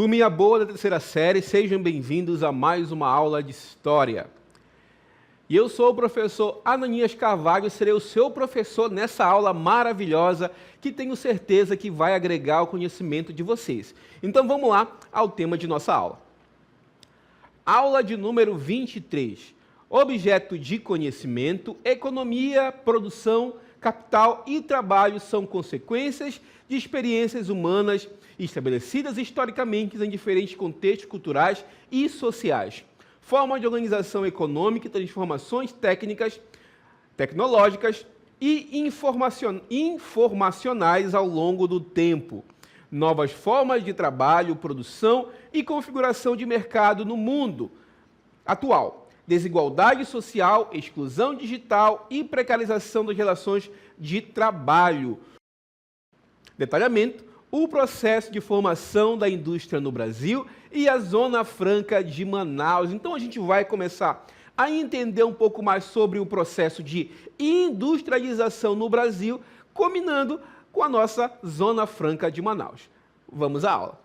Turminha boa da terceira série, sejam bem-vindos a mais uma aula de História. E eu sou o professor Ananias Carvalho, serei o seu professor nessa aula maravilhosa que tenho certeza que vai agregar ao conhecimento de vocês. Então vamos lá ao tema de nossa aula. Aula de número 23. Objeto de conhecimento, economia, produção, capital e trabalho são consequências de experiências humanas estabelecidas historicamente em diferentes contextos culturais e sociais. Forma de organização econômica e transformações técnicas, tecnológicas e informacionais ao longo do tempo. Novas formas de trabalho, produção e configuração de mercado no mundo atual. Desigualdade social, exclusão digital e precarização das relações de trabalho. Detalhamento: o processo de formação da indústria no Brasil e a Zona Franca de Manaus. Então a gente vai começar a entender um pouco mais sobre o processo de industrialização no Brasil, combinando com a nossa Zona Franca de Manaus. Vamos à aula.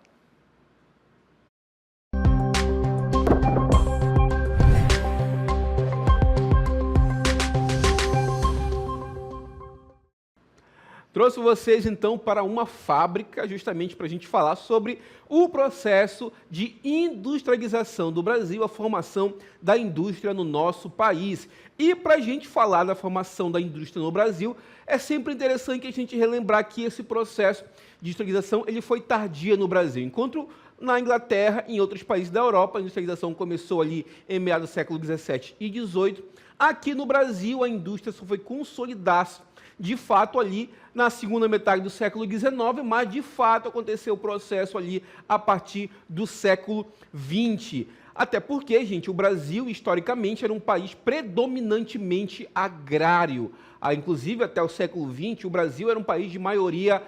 Trouxe vocês, então, para uma fábrica, justamente para a gente falar sobre o processo de industrialização do Brasil, a formação da indústria no nosso país. E para a gente falar da formação da indústria no Brasil, é sempre interessante a gente relembrar que esse processo de industrialização ele foi tardia no Brasil. Enquanto na Inglaterra e em outros países da Europa, a industrialização começou ali em meados do século XVII e XVIII. Aqui no Brasil, a indústria só foi consolidar-se de fato ali na segunda metade do século XIX, mas de fato aconteceu o processo ali a partir do século XX. Até porque, gente, o Brasil historicamente era um país predominantemente agrário. Inclusive até o século XX o Brasil era um país de maioria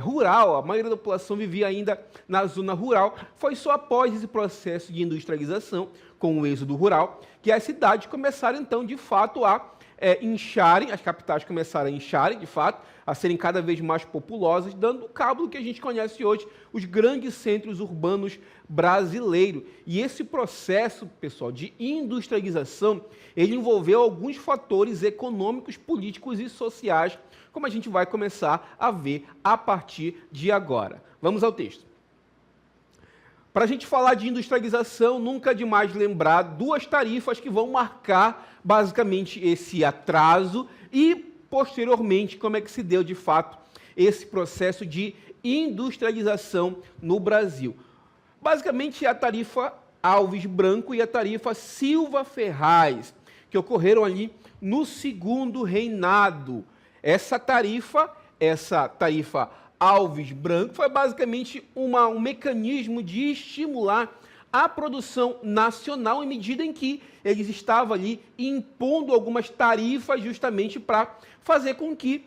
rural, a maioria da população vivia ainda na zona rural. Foi só após esse processo de industrialização, com o êxodo rural, que as cidades começaram então de fato a incharem, as capitais começaram a incharem, de fato, a serem cada vez mais populosas, dando cabo do que a gente conhece hoje, os grandes centros urbanos brasileiros. E esse processo, pessoal, de industrialização, ele envolveu alguns fatores econômicos, políticos e sociais, como a gente vai começar a ver a partir de agora. Vamos ao texto. Para a gente falar de industrialização, nunca é demais lembrar duas tarifas que vão marcar basicamente esse atraso e, posteriormente, como é que se deu de fato esse processo de industrialização no Brasil. Basicamente, a tarifa Alves Branco e a tarifa Silva Ferraz, que ocorreram ali no segundo reinado. Essa tarifa Alves Branco foi basicamente um mecanismo de estimular a produção nacional, em medida em que eles estavam ali impondo algumas tarifas justamente para fazer com que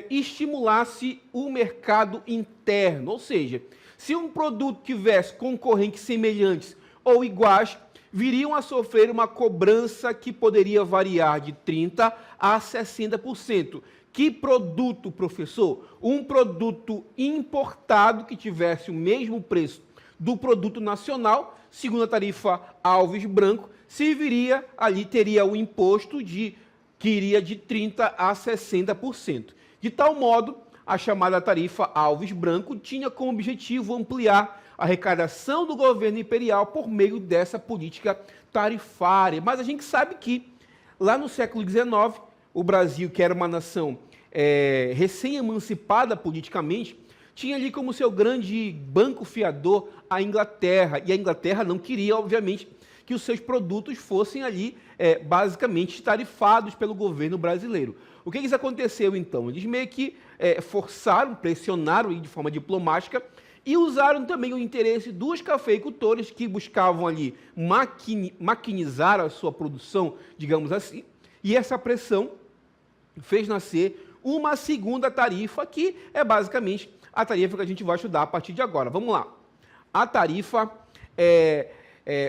estimulasse o mercado interno. Ou seja, se um produto tivesse concorrentes semelhantes ou iguais, viriam a sofrer uma cobrança que poderia variar de 30% a 60%. Que produto, professor? Um produto importado que tivesse o mesmo preço do produto nacional, segundo a tarifa Alves Branco, teria o imposto que iria de 30% a 60%. De tal modo, a chamada tarifa Alves Branco tinha como objetivo ampliar a arrecadação do governo imperial por meio dessa política tarifária. Mas a gente sabe que, lá no século XIX, o Brasil, que era uma nação recém-emancipada politicamente, tinha ali como seu grande banco fiador a Inglaterra, e a Inglaterra não queria, obviamente, que os seus produtos fossem ali basicamente tarifados pelo governo brasileiro. O que aconteceu então? Eles meio que forçaram, pressionaram de forma diplomática e usaram também o interesse dos cafeicultores que buscavam ali maquinizar a sua produção, digamos assim, e essa pressão fez nascer uma segunda tarifa, que é basicamente a tarifa que a gente vai estudar a partir de agora. Vamos lá. A tarifa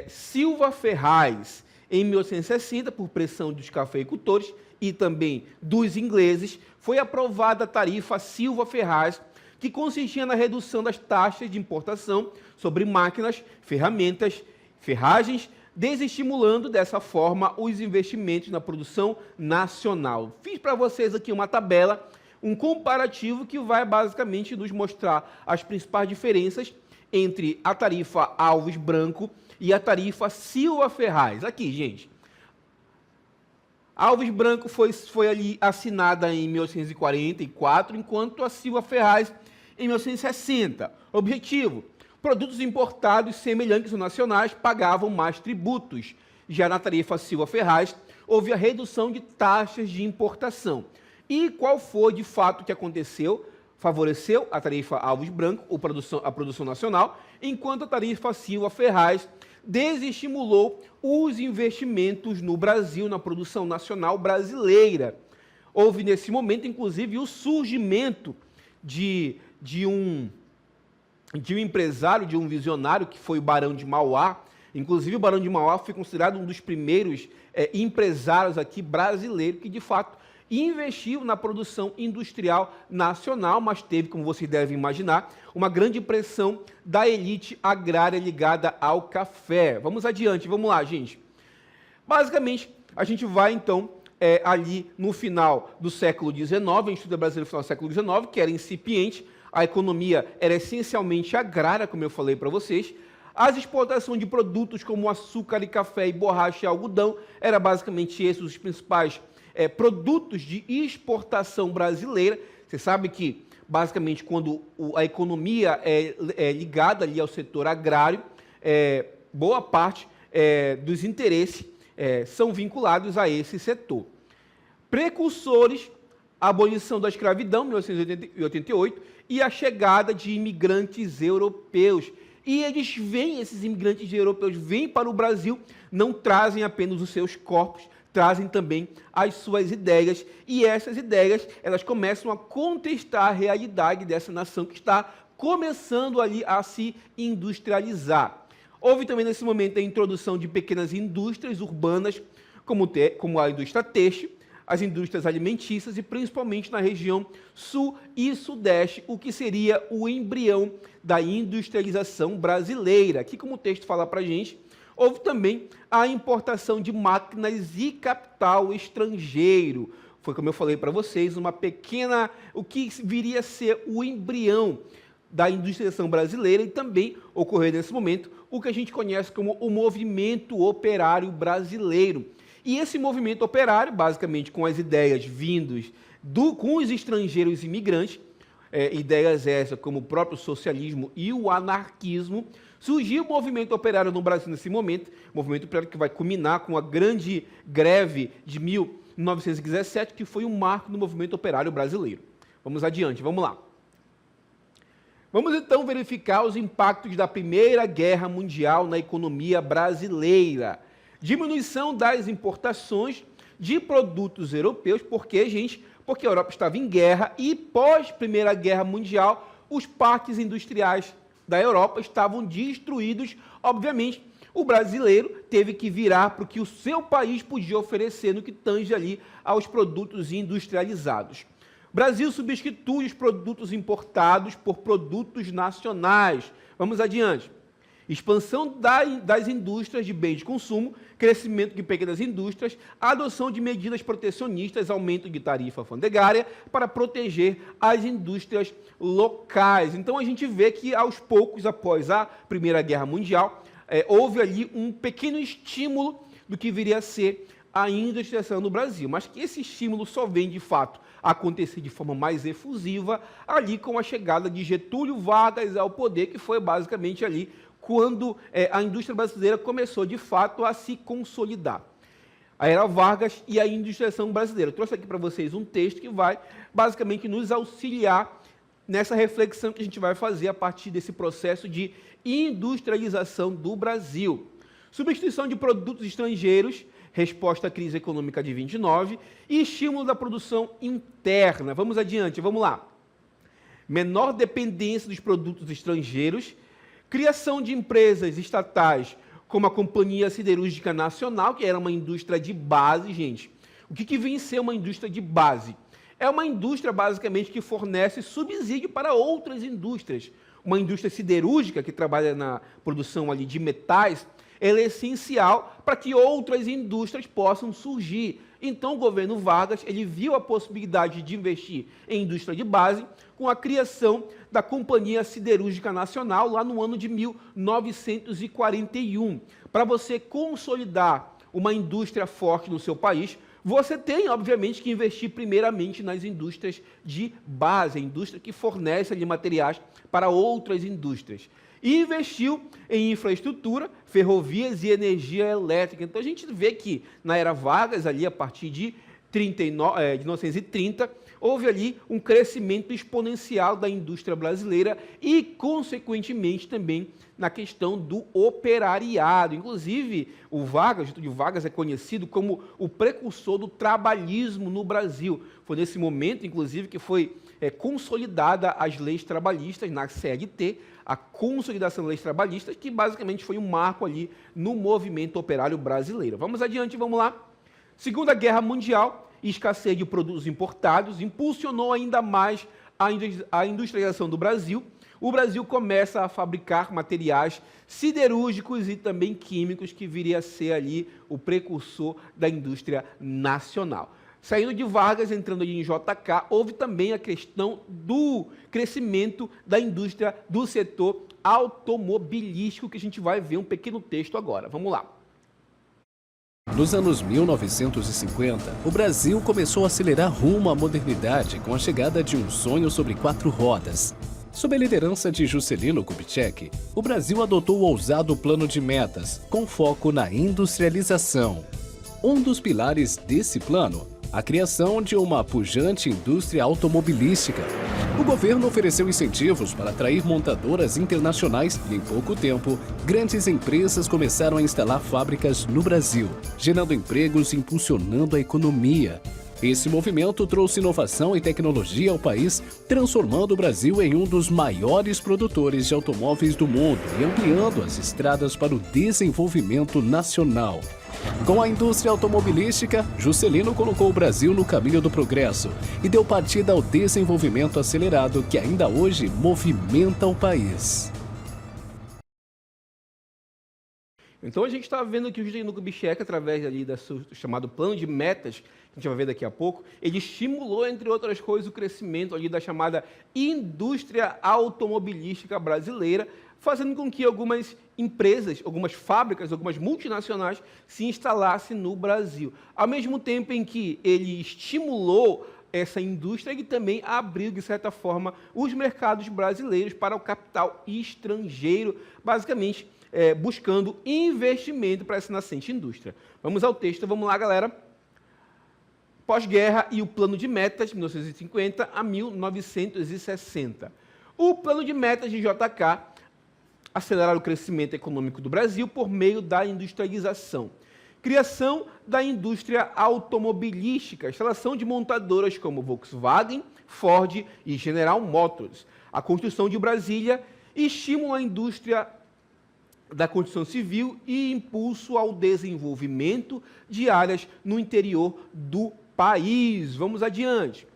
Silva Ferraz, em 1860, por pressão dos cafeicultores e também dos ingleses, foi aprovada a tarifa Silva Ferraz, que consistia na redução das taxas de importação sobre máquinas, ferramentas, ferragens, desestimulando dessa forma os investimentos na produção nacional. Fiz para vocês aqui uma tabela, um comparativo que vai basicamente nos mostrar as principais diferenças entre a tarifa Alves Branco e a tarifa Silva Ferraz. Aqui, gente. Alves Branco foi ali assinada em 1844, enquanto a Silva Ferraz em 1960. Objetivo: produtos importados semelhantes aos nacionais pagavam mais tributos. Já na tarifa Silva Ferraz, houve a redução de taxas de importação. E qual foi, de fato, o que aconteceu? Favoreceu a tarifa Alves Branco, a produção nacional, enquanto a tarifa Silva Ferraz desestimulou os investimentos no Brasil, na produção nacional brasileira. Houve, nesse momento, inclusive, o surgimento de um empresário, de um visionário, que foi o Barão de Mauá. Inclusive, o Barão de Mauá foi considerado um dos primeiros empresários aqui brasileiros que, de fato, investiu na produção industrial nacional, mas teve, como vocês devem imaginar, uma grande pressão da elite agrária ligada ao café. Vamos adiante, vamos lá, gente. Basicamente, a gente vai, então, ali no final do século XIX, a Indústria Brasileira no final do século XIX, que era incipiente, a economia era essencialmente agrária, como eu falei para vocês. As exportações de produtos como açúcar e café e borracha e algodão eram basicamente esses os principais produtos de exportação brasileira. Você sabe que, basicamente, quando a economia é ligada ali ao setor agrário, boa parte dos interesses são vinculados a esse setor. Precursores: a abolição da escravidão, 1888, e a chegada de imigrantes europeus. E esses imigrantes europeus vêm para o Brasil, não trazem apenas os seus corpos, trazem também as suas ideias, e essas ideias elas começam a contestar a realidade dessa nação que está começando ali a se industrializar. Houve também nesse momento a introdução de pequenas indústrias urbanas, como a indústria têxtil, as indústrias alimentícias e principalmente na região sul e sudeste, o que seria o embrião da industrialização brasileira. Aqui, como o texto fala para a gente, houve também a importação de máquinas e capital estrangeiro. Foi, como eu falei para vocês, o que viria a ser o embrião da industrialização brasileira, e também ocorreu nesse momento o que a gente conhece como o movimento operário brasileiro. E esse movimento operário, basicamente com as ideias vindas com os estrangeiros imigrantes, ideias essas como o próprio socialismo e o anarquismo, surgiu o movimento operário no Brasil nesse momento, movimento operário que vai culminar com a grande greve de 1917, que foi um marco no movimento operário brasileiro. Vamos adiante, vamos lá. Vamos então verificar os impactos da Primeira Guerra Mundial na economia brasileira. Diminuição das importações de produtos europeus, porque a Europa estava em guerra e pós Primeira Guerra Mundial, os parques industriais da Europa estavam destruídos. Obviamente, o brasileiro teve que virar para o que o seu país podia oferecer no que tange ali aos produtos industrializados. O Brasil substitui os produtos importados por produtos nacionais. Vamos adiante. Expansão das indústrias de bens de consumo, crescimento de pequenas indústrias, adoção de medidas protecionistas, aumento de tarifa alfandegária para proteger as indústrias locais. Então, a gente vê que, aos poucos, após a Primeira Guerra Mundial, houve ali um pequeno estímulo do que viria a ser a industrialização no Brasil, mas que esse estímulo só vem, de fato, a acontecer de forma mais efusiva ali com a chegada de Getúlio Vargas ao poder, que foi basicamente ali quando a indústria brasileira começou, de fato, a se consolidar. A Era Vargas e a industrialização brasileira. Eu trouxe aqui para vocês um texto que vai, basicamente, nos auxiliar nessa reflexão que a gente vai fazer a partir desse processo de industrialização do Brasil. Substituição de produtos estrangeiros, resposta à crise econômica de 29 e estímulo da produção interna. Vamos adiante, vamos lá. Menor dependência dos produtos estrangeiros, criação de empresas estatais, como a Companhia Siderúrgica Nacional, que era uma indústria de base, gente. O que vem ser uma indústria de base? É uma indústria, basicamente, que fornece subsídio para outras indústrias. Uma indústria siderúrgica, que trabalha na produção ali de metais, ela é essencial para que outras indústrias possam surgir. Então, o governo Vargas ele viu a possibilidade de investir em indústria de base com a criação da Companhia Siderúrgica Nacional, lá no ano de 1941. Para você consolidar uma indústria forte no seu país, você tem, obviamente, que investir primeiramente nas indústrias de base, a indústria que fornece ali materiais para outras indústrias. E investiu em infraestrutura, ferrovias e energia elétrica. Então, a gente vê que na era Vargas, ali a partir de 1930, houve ali um crescimento exponencial da indústria brasileira e, consequentemente, também na questão do operariado. Inclusive, o Vargas, Getúlio Vargas, é conhecido como o precursor do trabalhismo no Brasil. Foi nesse momento, inclusive, que foi consolidada as leis trabalhistas na CLT, a consolidação das leis trabalhistas, que basicamente foi um marco ali no movimento operário brasileiro. Vamos adiante, vamos lá. Segunda Guerra Mundial, escassez de produtos importados impulsionou ainda mais a industrialização do Brasil. O Brasil começa a fabricar materiais siderúrgicos e também químicos, que viria a ser ali o precursor da indústria nacional. Saindo de Vargas, entrando ali em JK, houve também a questão do crescimento da indústria do setor automobilístico, que a gente vai ver um pequeno texto agora. Vamos lá. Nos anos 1950, o Brasil começou a acelerar rumo à modernidade com a chegada de um sonho sobre 4 rodas. Sob a liderança de Juscelino Kubitschek, o Brasil adotou o ousado plano de metas, com foco na industrialização. Um dos pilares desse plano, a criação de uma pujante indústria automobilística. O governo ofereceu incentivos para atrair montadoras internacionais e, em pouco tempo, grandes empresas começaram a instalar fábricas no Brasil, gerando empregos e impulsionando a economia. Esse movimento trouxe inovação e tecnologia ao país, transformando o Brasil em um dos maiores produtores de automóveis do mundo e ampliando as estradas para o desenvolvimento nacional. Com a indústria automobilística, Juscelino colocou o Brasil no caminho do progresso e deu partida ao desenvolvimento acelerado que ainda hoje movimenta o país. Então, a gente está vendo que o Juscelino Kubitschek, através ali do chamado plano de metas, que a gente vai ver daqui a pouco, ele estimulou, entre outras coisas, o crescimento ali da chamada indústria automobilística brasileira, fazendo com que algumas empresas, algumas fábricas, algumas multinacionais se instalassem no Brasil. Ao mesmo tempo em que ele estimulou essa indústria, ele também abriu, de certa forma, os mercados brasileiros para o capital estrangeiro, basicamente buscando investimento para essa nascente indústria. Vamos ao texto, vamos lá, galera. Pós-guerra e o plano de metas, 1950 a 1960. O plano de metas de JK acelerar o crescimento econômico do Brasil por meio da industrialização. Criação da indústria automobilística, instalação de montadoras como Volkswagen, Ford e General Motors. A construção de Brasília, estímulo à indústria da construção civil e impulso ao desenvolvimento de áreas no interior do país. Vamos adiante.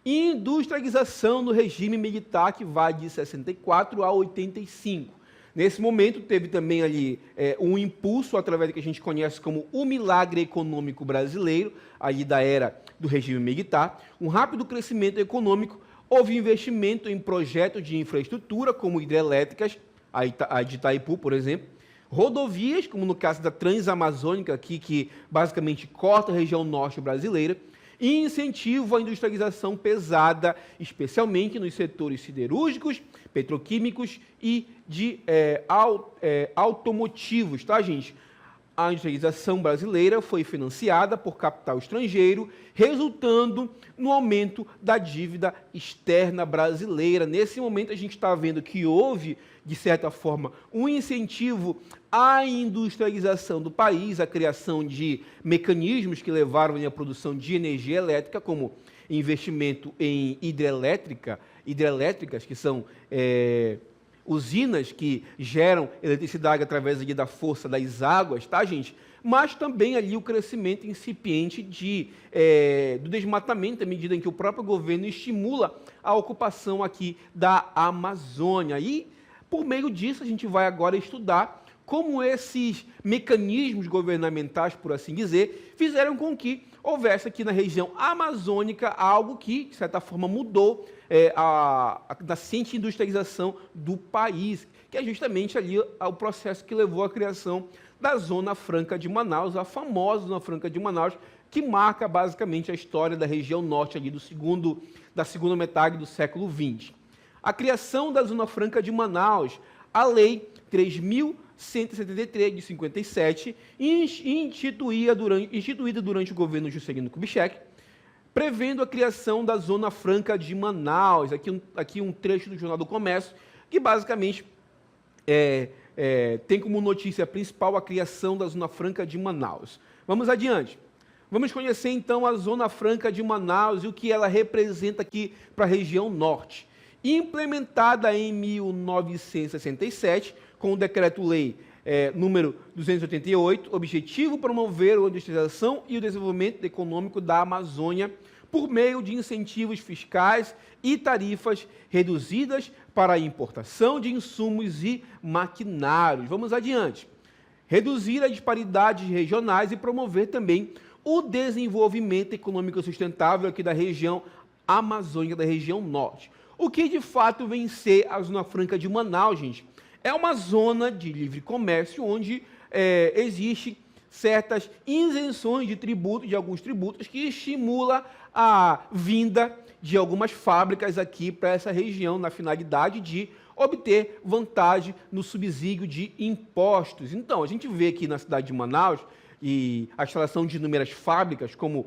Industrialização no regime militar, que vai de 64 a 85. Nesse momento, teve também ali um impulso através do que a gente conhece como o milagre econômico brasileiro, ali da era do regime militar, um rápido crescimento econômico, houve investimento em projetos de infraestrutura, como hidrelétricas, a de Itaipu, por exemplo, rodovias, como no caso da Transamazônica, aqui, que basicamente corta a região norte brasileira, e incentivo à industrialização pesada, especialmente nos setores siderúrgicos, petroquímicos e de automotivos, tá, gente? A industrialização brasileira foi financiada por capital estrangeiro, resultando no aumento da dívida externa brasileira. Nesse momento, a gente está vendo que houve, de certa forma, um incentivo à industrialização do país, a criação de mecanismos que levaram à produção de energia elétrica, como investimento em hidrelétricas, que são usinas que geram eletricidade através ali da força das águas, tá, gente? Mas também ali o crescimento incipiente do desmatamento, à medida em que o próprio governo estimula a ocupação aqui da Amazônia. E, por meio disso, a gente vai agora estudar como esses mecanismos governamentais, por assim dizer, fizeram com que houvesse aqui na região amazônica algo que, de certa forma, mudou a nascente industrialização do país, que é justamente ali o processo que levou à criação da Zona Franca de Manaus, a famosa Zona Franca de Manaus, que marca basicamente a história da região norte ali da segunda metade do século XX. A criação da Zona Franca de Manaus, a Lei 3.173 de 57, instituída durante o governo Juscelino Kubitschek, prevendo a criação da Zona Franca de Manaus. Aqui um trecho do Jornal do Comércio, que basicamente tem como notícia principal a criação da Zona Franca de Manaus. Vamos adiante. Vamos conhecer então a Zona Franca de Manaus e o que ela representa aqui para a região norte. Implementada em 1967, com o Decreto-Lei número 288, objetivo promover a industrialização e o desenvolvimento econômico da Amazônia por meio de incentivos fiscais e tarifas reduzidas para a importação de insumos e maquinários. Vamos adiante. Reduzir as disparidades regionais e promover também o desenvolvimento econômico sustentável aqui da região amazônica, da região norte. O que de fato vem ser a Zona Franca de Manaus, gente? É uma zona de livre comércio onde existe certas isenções de tributos, de alguns tributos, que estimula a vinda de algumas fábricas aqui para essa região, na finalidade de obter vantagem no subsídio de impostos. Então, a gente vê aqui na cidade de Manaus e a instalação de inúmeras fábricas, como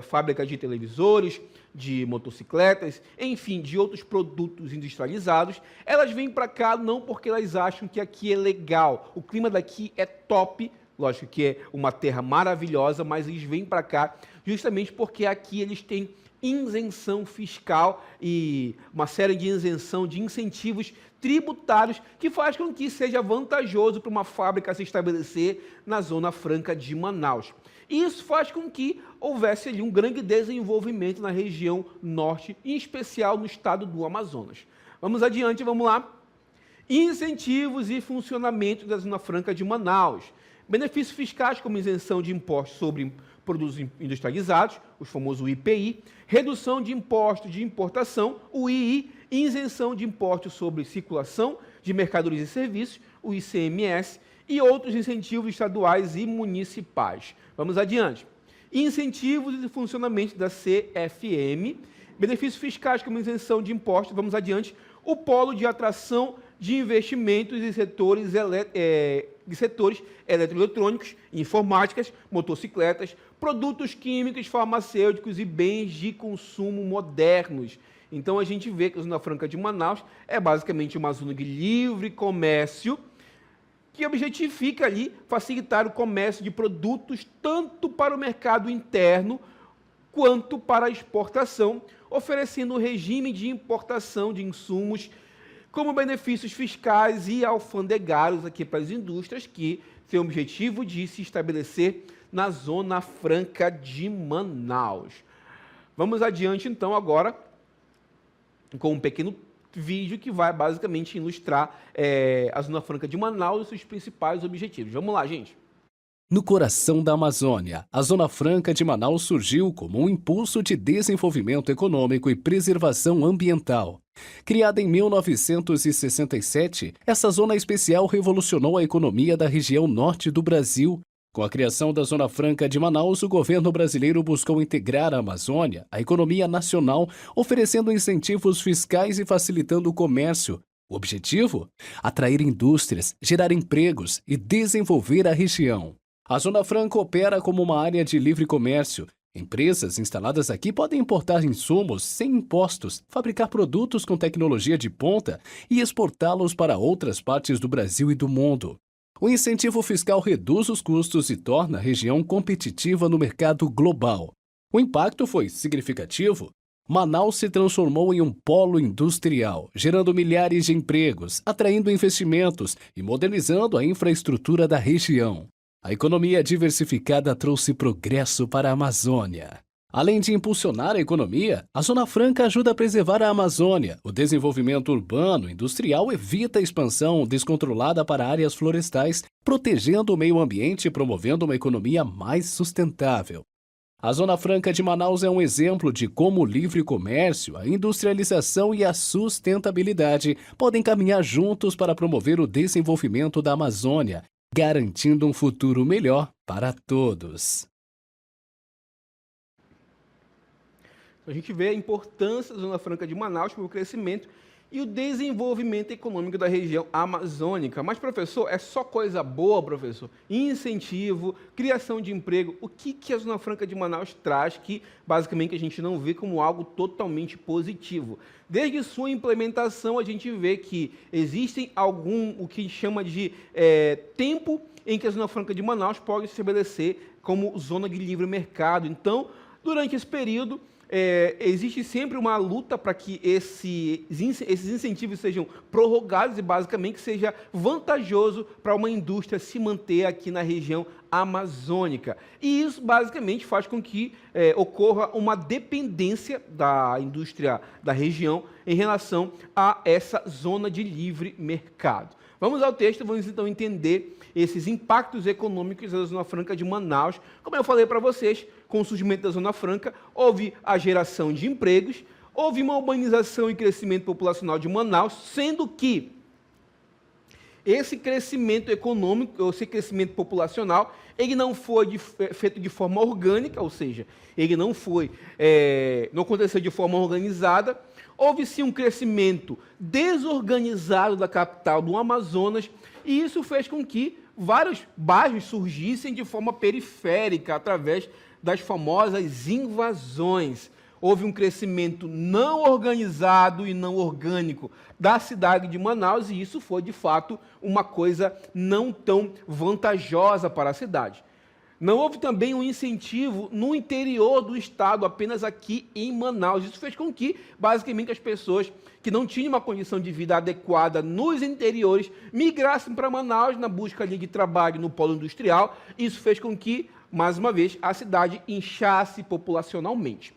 fábricas de televisores, de motocicletas, enfim, de outros produtos industrializados. Elas vêm para cá não porque elas acham que aqui é legal, o clima daqui é top, lógico que é uma terra maravilhosa, mas eles vêm para cá justamente porque aqui eles têm isenção fiscal e uma série de isenção de incentivos tributários que faz com que seja vantajoso para uma fábrica se estabelecer na Zona Franca de Manaus. Isso faz com que houvesse ali um grande desenvolvimento na região norte, em especial no estado do Amazonas. Vamos adiante, vamos lá. Incentivos e funcionamento da Zona Franca de Manaus. Benefícios fiscais como isenção de impostos sobre produtos industrializados, os famosos IPI, redução de impostos de importação, o II, isenção de impostos sobre circulação de mercadorias e serviços, o ICMS, e outros incentivos estaduais e municipais. Vamos adiante. Incentivos e funcionamento da CFM, benefícios fiscais como isenção de impostos, vamos adiante. O polo de atração de investimentos em setores eletroeletrônicos, informáticas, motocicletas, produtos químicos, farmacêuticos e bens de consumo modernos. Então a gente vê que a Zona Franca de Manaus é basicamente uma zona de livre comércio que objetifica ali facilitar o comércio de produtos tanto para o mercado interno quanto para a exportação, oferecendo um regime de importação de insumos como benefícios fiscais e alfandegários aqui para as indústrias que têm o objetivo de se estabelecer na Zona Franca de Manaus. Vamos adiante, então, agora com um pequeno vídeo que vai basicamente ilustrar a Zona Franca de Manaus e seus principais objetivos. Vamos lá, gente. No coração da Amazônia, a Zona Franca de Manaus surgiu como um impulso de desenvolvimento econômico e preservação ambiental. Criada em 1967, essa zona especial revolucionou a economia da região norte do Brasil. Com a criação da Zona Franca de Manaus, o governo brasileiro buscou integrar a Amazônia à economia nacional, oferecendo incentivos fiscais e facilitando o comércio. O objetivo? Atrair indústrias, gerar empregos e desenvolver a região. A Zona Franca opera como uma área de livre comércio. Empresas instaladas aqui podem importar insumos sem impostos, fabricar produtos com tecnologia de ponta e exportá-los para outras partes do Brasil e do mundo. O incentivo fiscal reduz os custos e torna a região competitiva no mercado global. O impacto foi significativo. Manaus se transformou em um polo industrial, gerando milhares de empregos, atraindo investimentos e modernizando a infraestrutura da região. A economia diversificada trouxe progresso para a Amazônia. Além de impulsionar a economia, a Zona Franca ajuda a preservar a Amazônia. O desenvolvimento urbano e industrial evita a expansão descontrolada para áreas florestais, protegendo o meio ambiente e promovendo uma economia mais sustentável. A Zona Franca de Manaus é um exemplo de como o livre comércio, a industrialização e a sustentabilidade podem caminhar juntos para promover o desenvolvimento da Amazônia, garantindo um futuro melhor para todos. A gente vê a importância da Zona Franca de Manaus para o crescimento e o desenvolvimento econômico da região amazônica. Mas, professor, é só coisa boa, professor? Incentivo, criação de emprego. O que a Zona Franca de Manaus traz que, basicamente, a gente não vê como algo totalmente positivo? Desde sua implementação, a gente vê que existem o que chama de tempo em que a Zona Franca de Manaus pode se estabelecer como zona de livre mercado. Então, durante esse período, existe sempre uma luta para que esses incentivos sejam prorrogados e, basicamente, seja vantajoso para uma indústria se manter aqui na região amazônica. E isso, basicamente, faz com que ocorra uma dependência da indústria da região em relação a essa zona de livre mercado. Vamos ao texto, vamos então entender esses impactos econômicos da Zona Franca de Manaus. Como eu falei para vocês, com o surgimento da Zona Franca, houve a geração de empregos, houve uma urbanização e crescimento populacional de Manaus, sendo que esse crescimento econômico, esse crescimento populacional, ele não foi feito de forma orgânica, ou seja, ele não aconteceu de forma organizada. Houve sim um crescimento desorganizado da capital do Amazonas, e isso fez com que vários bairros surgissem de forma periférica, através das famosas invasões. Houve um crescimento não organizado e não orgânico da cidade de Manaus, e isso foi, de fato, uma coisa não tão vantajosa para a cidade. Não houve também um incentivo no interior do estado, apenas aqui em Manaus. Isso fez com que, basicamente, as pessoas que não tinham uma condição de vida adequada nos interiores migrassem para Manaus na busca ali de trabalho no polo industrial. Isso fez com que, mais uma vez, a cidade inchasse populacionalmente.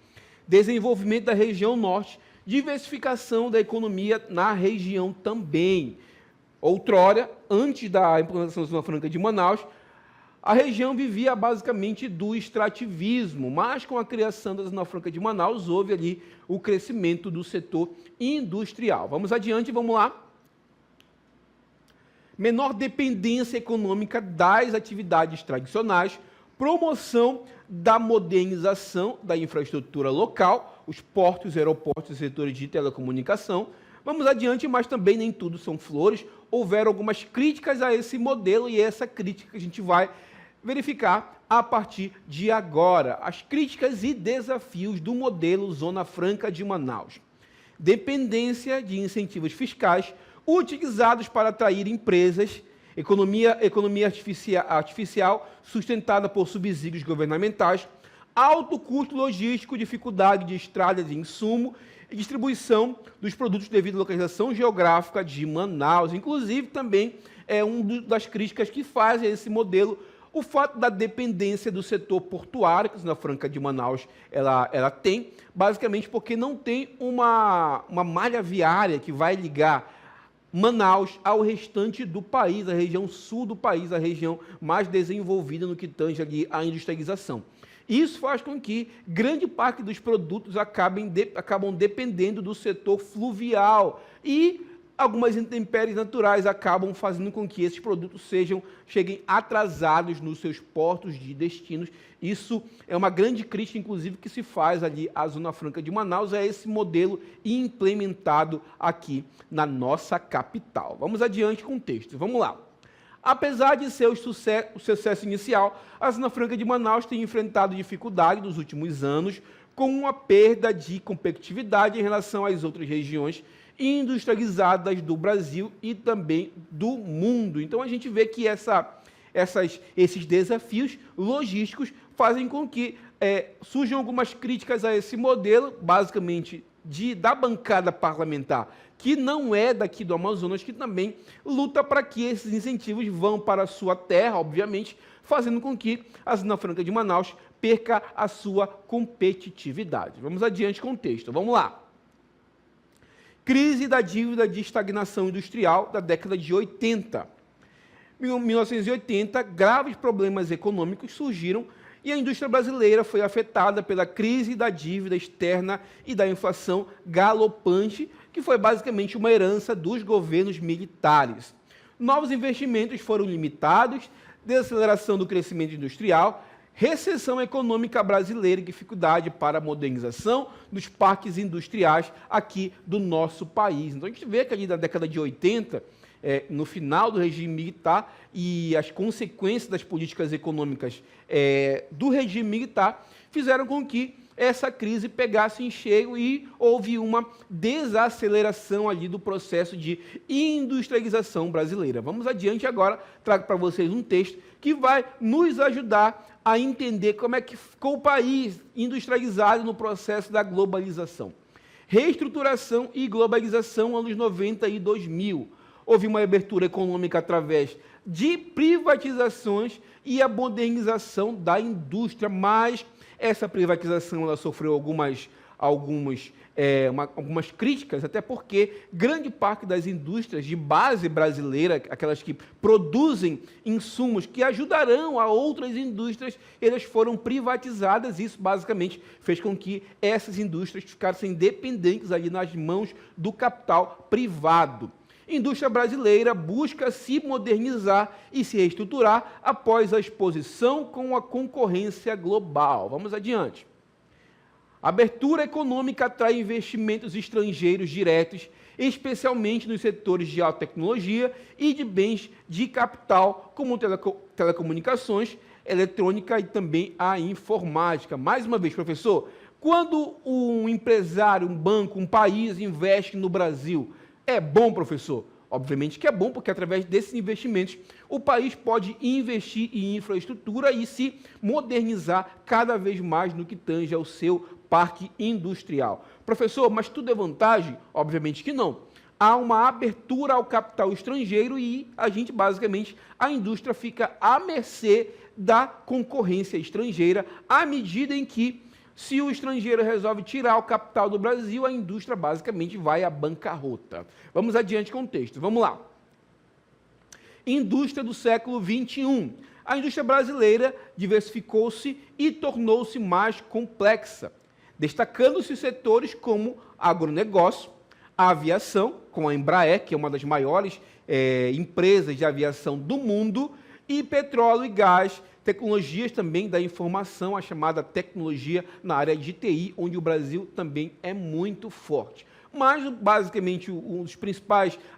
Desenvolvimento da região norte, diversificação da economia na região também. Outrora, antes da implantação da Zona Franca de Manaus, a região vivia basicamente do extrativismo, mas com a criação da Zona Franca de Manaus houve ali o crescimento do setor industrial. Vamos adiante, vamos lá. Menor dependência econômica das atividades tradicionais, promoção da modernização da infraestrutura local, os portos, aeroportos e setores de telecomunicação. Vamos adiante, mas também nem tudo são flores. Houveram algumas críticas a esse modelo e essa crítica a gente vai verificar a partir de agora. As críticas e desafios do modelo Zona Franca de Manaus. Dependência de incentivos fiscais utilizados para atrair empresas, economia artificial sustentada por subsídios governamentais, alto custo logístico, dificuldade de estradas de insumo e distribuição dos produtos devido à localização geográfica de Manaus. Inclusive, também é uma das críticas que fazem esse modelo o fato da dependência do setor portuário, que a Zona Franca de Manaus ela tem, basicamente porque não tem uma malha viária que vai ligar Manaus ao restante do país, a região sul do país, a região mais desenvolvida no que tange ali a industrialização. Isso faz com que grande parte dos produtos acabam dependendo do setor fluvial e algumas intempéries naturais acabam fazendo com que esses produtos cheguem atrasados nos seus portos de destinos. Isso é uma grande crítica, inclusive, que se faz ali à Zona Franca de Manaus, é esse modelo implementado aqui na nossa capital. Vamos adiante com o texto, vamos lá. Apesar de seu sucesso inicial, a Zona Franca de Manaus tem enfrentado dificuldade nos últimos anos, com uma perda de competitividade em relação às outras regiões industrializadas do Brasil e também do mundo. Então, a gente vê que esses desafios logísticos fazem com que surjam algumas críticas a esse modelo, basicamente da bancada parlamentar, que não é daqui do Amazonas, que também luta para que esses incentivos vão para a sua terra, obviamente, fazendo com que a Zona Franca de Manaus perca a sua competitividade. Vamos adiante com o texto. Vamos lá. Crise da dívida de estagnação industrial da década de 80. Em 1980, graves problemas econômicos surgiram e a indústria brasileira foi afetada pela crise da dívida externa e da inflação galopante, que foi basicamente uma herança dos governos militares. Novos investimentos foram limitados, desaceleração do crescimento industrial, recessão econômica brasileira e dificuldade para a modernização dos parques industriais aqui do nosso país. Então, a gente vê que ali na década de 80, no final do regime militar e as consequências das políticas econômicas do regime militar fizeram com que essa crise pegasse em cheio e houve uma desaceleração ali do processo de industrialização brasileira. Vamos adiante agora, trago para vocês um texto que vai nos ajudar a entender como é que ficou o país industrializado no processo da globalização. Reestruturação e globalização anos 90 e 2000. Houve uma abertura econômica através de privatizações e a modernização da indústria, mas essa privatização ela sofreu algumas críticas, até porque grande parte das indústrias de base brasileira, aquelas que produzem insumos que ajudarão a outras indústrias, elas foram privatizadas. Isso basicamente fez com que essas indústrias ficassem dependentes ali nas mãos do capital privado. Indústria brasileira busca se modernizar e se reestruturar após a exposição com a concorrência global. Vamos adiante. Abertura econômica atrai investimentos estrangeiros diretos, especialmente nos setores de alta tecnologia e de bens de capital, como telecomunicações, eletrônica e também a informática. Mais uma vez, professor, quando um empresário, um banco, um país investe no Brasil, é bom, professor? Obviamente que é bom, porque através desses investimentos o país pode investir em infraestrutura e se modernizar cada vez mais no que tange ao seu parque industrial. Professor, mas tudo é vantagem? Obviamente que não. Há uma abertura ao capital estrangeiro e a indústria fica à mercê da concorrência estrangeira, à medida em que, se o estrangeiro resolve tirar o capital do Brasil, a indústria basicamente vai à bancarrota. Vamos adiante com o texto. Vamos lá. Indústria do século XXI. A indústria brasileira diversificou-se e tornou-se mais complexa, destacando-se setores como agronegócio, a aviação, com a Embraer, que é uma das maiores empresas de aviação do mundo, e petróleo e gás, tecnologias também da informação, a chamada tecnologia na área de TI, onde o Brasil também é muito forte. Mas, basicamente,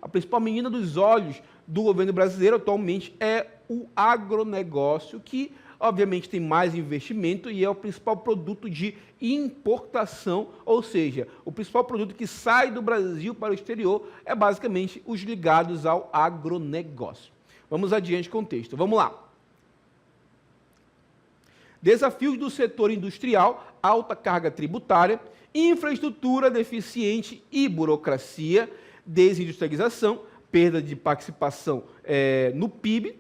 a principal menina dos olhos do governo brasileiro atualmente é o agronegócio, que, obviamente, tem mais investimento e é o principal produto de importação, ou seja, o principal produto que sai do Brasil para o exterior é, basicamente, os ligados ao agronegócio. Vamos adiante com o texto. Vamos lá. Desafios do setor industrial, alta carga tributária, infraestrutura deficiente e burocracia, desindustrialização, perda de participação no PIB,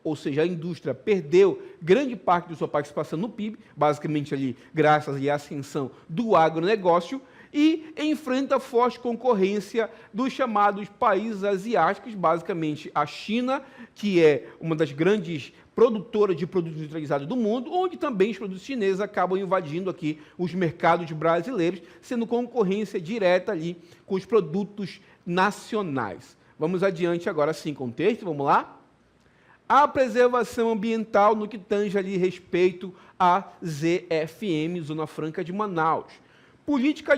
ou seja, a indústria perdeu grande parte de sua participação no PIB, basicamente ali graças à ascensão do agronegócio, e enfrenta forte concorrência dos chamados países asiáticos, basicamente a China, que é uma das grandes produtoras de produtos industrializados do mundo, onde também os produtos chineses acabam invadindo aqui os mercados brasileiros, sendo concorrência direta ali com os produtos nacionais. Vamos adiante agora sim com o texto, vamos lá? A preservação ambiental no que tange ali respeito à ZFM, Zona Franca de Manaus. Política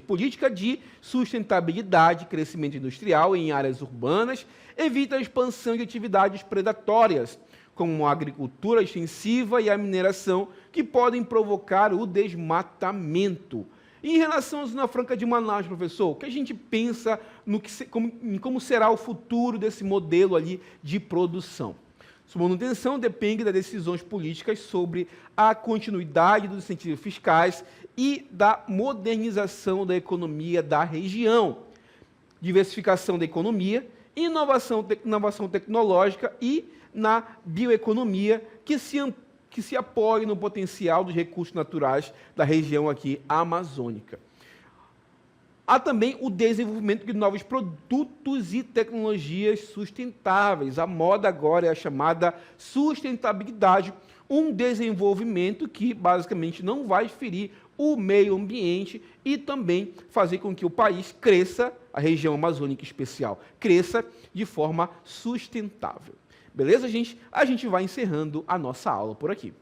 política de sustentabilidade, crescimento industrial em áreas urbanas, evita a expansão de atividades predatórias, como a agricultura extensiva e a mineração, que podem provocar o desmatamento. E em relação à Zona Franca de Manaus, professor, o que a gente pensa em como será o futuro desse modelo ali de produção? Sua manutenção depende das decisões políticas sobre a continuidade dos incentivos fiscais e da modernização da economia da região, diversificação da economia, inovação tecnológica e na bioeconomia que se apoie no potencial dos recursos naturais da região aqui amazônica. Há também o desenvolvimento de novos produtos e tecnologias sustentáveis. A moda agora é a chamada sustentabilidade, um desenvolvimento que basicamente não vai ferir o meio ambiente e também fazer com que o país cresça, a região amazônica especial, cresça de forma sustentável. Beleza, gente? A gente vai encerrando a nossa aula por aqui.